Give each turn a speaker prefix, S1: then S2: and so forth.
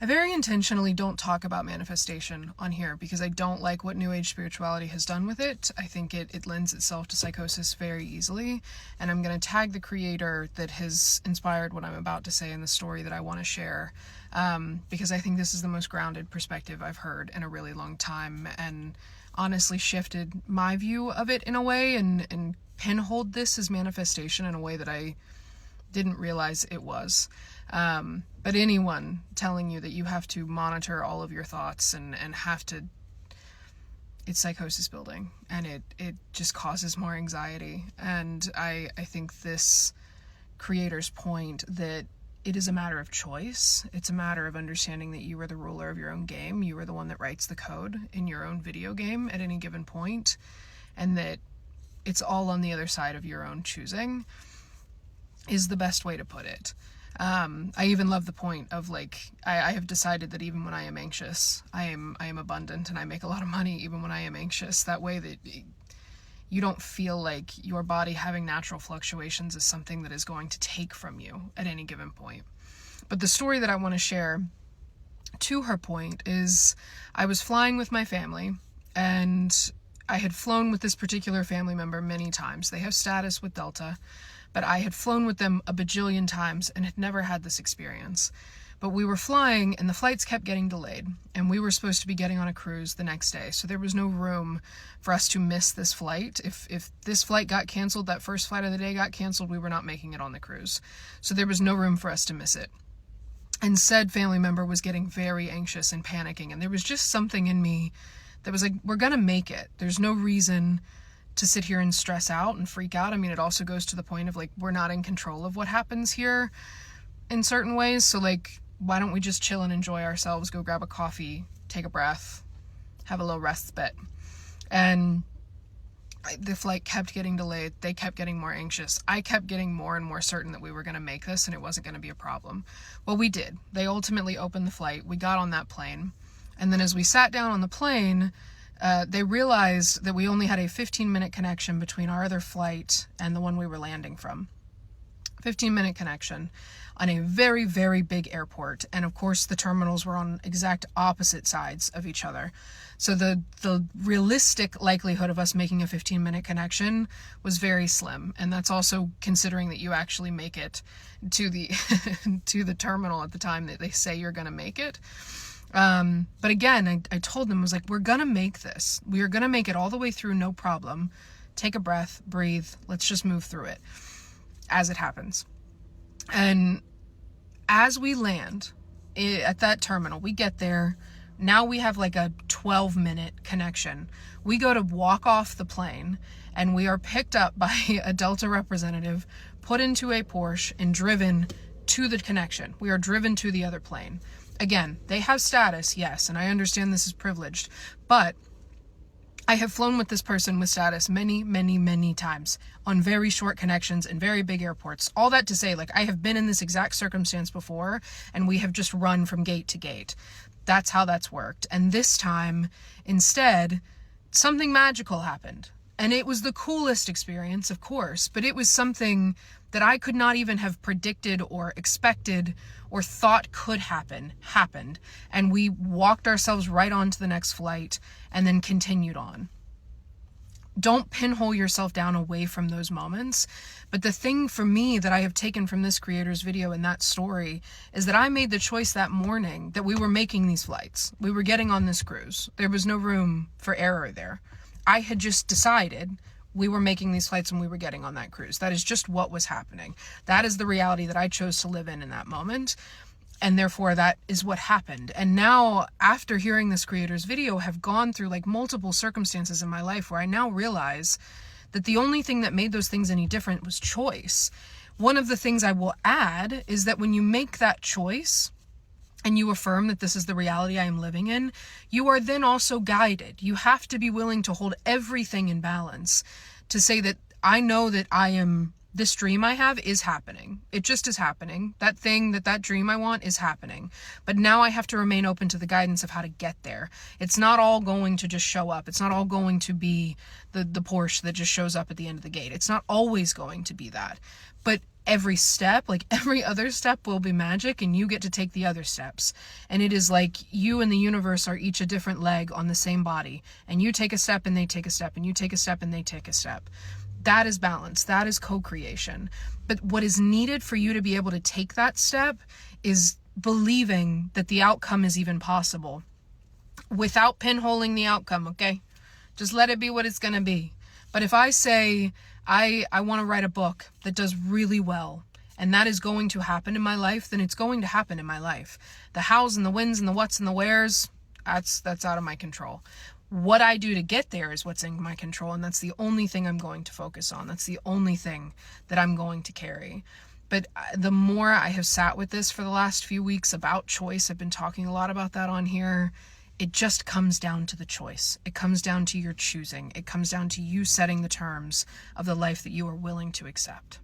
S1: I very intentionally don't talk about manifestation on here because I don't like what New Age spirituality has done with it. I think it lends itself to psychosis very easily, and I'm going to tag the creator that has inspired what I'm about to say in the story that I want to share, because I think this is the most grounded perspective I've heard in a really long time, and honestly shifted my view of it in a way, and pinholed this as manifestation in a way that I didn't realize it was. But anyone telling you that you have to monitor all of your thoughts and have to, it's psychosis building, and it just causes more anxiety. And I think this creator's point that it is a matter of choice. It's a matter of understanding that you are the ruler of your own game. You are the one that writes the code in your own video game at any given point, and that it's all on the other side of your own choosing is the best way to put it. I even love the point of like, I have decided that even when I am anxious, I am abundant, and I make a lot of money even when I am anxious. That way that you don't feel like your body having natural fluctuations is something that is going to take from you at any given point. But the story that I want to share to her point is I was flying with my family, and I had flown with this particular family member many times. They have status with Delta, but I had flown with them a bajillion times and had never had this experience. But we were flying, and the flights kept getting delayed, and we were supposed to be getting on a cruise the next day, so there was no room for us to miss this flight. If this flight got canceled, that first flight of the day got canceled, we were not making it on the cruise. So there was no room for us to miss it. And said family member was getting very anxious and panicking, and there was just something in me that was like, we're gonna make it. There's no reason to sit here and stress out and freak out. I mean, it also goes to the point of like, we're not in control of what happens here in certain ways. So like, why don't we just chill and enjoy ourselves, go grab a coffee, take a breath, have a little respite. And the flight kept getting delayed. They kept getting more anxious. I kept getting more and more certain that we were going to make this and it wasn't going to be a problem. Well, we did. They ultimately opened the flight. We got on that plane. And then as we sat down on the plane, they realized that we only had a 15-minute connection between our other flight and the one we were landing from. 15-minute connection on a very, very big airport. And of course, the terminals were on exact opposite sides of each other. So the realistic likelihood of us making a 15-minute connection was very slim. And that's also considering that you actually make it to the to the terminal at the time that they say you're going to make it. But again, I told them, I was like, we're gonna make this. We are gonna make it all the way through, no problem. Take a breath, breathe, let's just move through it as it happens. And as we land at that terminal, we get there. Now we have like a 12-minute connection. We go to walk off the plane, and we are picked up by a Delta representative, put into a Porsche, and driven to the connection. We are driven to the other plane. Again, they have status, yes, and I understand this is privileged, but I have flown with this person with status many, many, many times on very short connections in very big airports. All that to say, like, I have been in this exact circumstance before, and we have just run from gate to gate. That's how that's worked. And this time, instead, something magical happened. And it was the coolest experience, of course, but it was something that I could not even have predicted or expected or thought could happened. And we walked ourselves right on to the next flight and then continued on. Don't pinhole yourself down away from those moments. But the thing for me that I have taken from this creator's video and that story is that I made the choice that morning that we were making these flights. We were getting on this cruise. There was no room for error there. I had just decided we were making these flights and we were getting on that cruise. That is just what was happening. That is the reality that I chose to live in that moment. And therefore that is what happened. And now, after hearing this creator's video, have gone through like multiple circumstances in my life where I now realize that the only thing that made those things any different was choice. One of the things I will add is that when you make that choice, and you affirm that this is the reality I am living in, you are then also guided. You have to be willing to hold everything in balance to say that I know that this dream I have is happening. It just is happening. That thing, that dream I want is happening. But now I have to remain open to the guidance of how to get there. It's not all going to just show up. It's not all going to be the Porsche that just shows up at the end of the gate. It's not always going to be that. But every step, like every other step will be magic, and you get to take the other steps. And it is like you and the universe are each a different leg on the same body, and you take a step and they take a step, and you take a step and they take a step. That is balance. That is co-creation. But what is needed for you to be able to take that step is believing that the outcome is even possible without pinholing the outcome, okay? Just let it be what it's going to be. But if I say, I want to write a book that does really well, and that is going to happen in my life, then it's going to happen in my life. The hows and the whens and the whats and the wheres, that's out of my control. What I do to get there is what's in my control, and that's the only thing I'm going to focus on. That's the only thing that I'm going to carry. But the more I have sat with this for the last few weeks about choice, I've been talking a lot about that on here, it just comes down to the choice. It comes down to your choosing. It comes down to you setting the terms of the life that you are willing to accept.